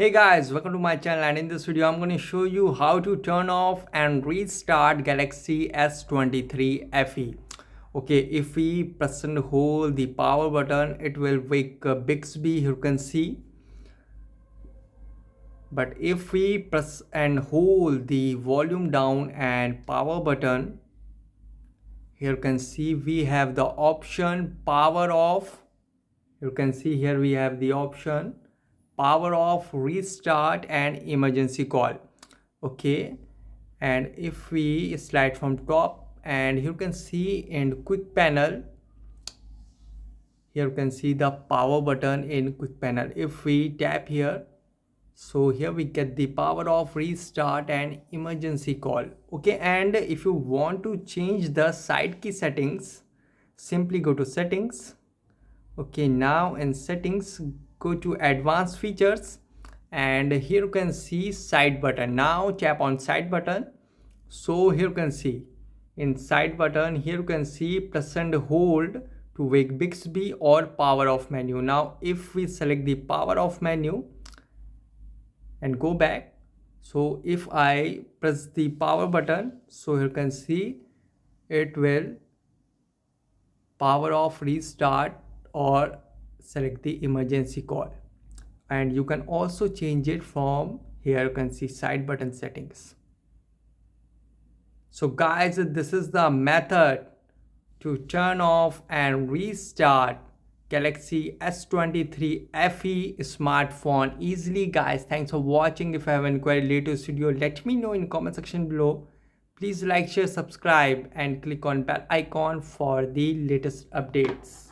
Hey guys, welcome to my channel, and in this video I'm going to show you how to turn off and restart Galaxy S23 FE. Okay, if we press and hold the power button, it will wake Bixby, you can see. But if we press and hold the volume down and power button, here you can see we have the option power off. You can see here we have the option power off, restart and emergency call. Okay, and if we slide from top, and you can see in quick panel, here you can see the power button in quick panel. If we tap here, so here we get the power off, restart and emergency call. Okay, and if you want to change the side key settings, simply go to settings. Okay, now in settings, go to advanced features, and here you can see side button. Now tap on side button. So here you can see in side button, here you can see press and hold to wake Bixby or power off menu. Now if we select the power off menu and go back, so if I press the power button, so you can see it will power off, restart or select the emergency call. And you can also change it from here. You can see side button settings. So guys, this is the method to turn off and restart Galaxy S23 FE smartphone easily. Guys, thanks for watching. If you have any query related to this video, let me know in comment section below. Please like, share, subscribe and click on bell icon for the latest updates.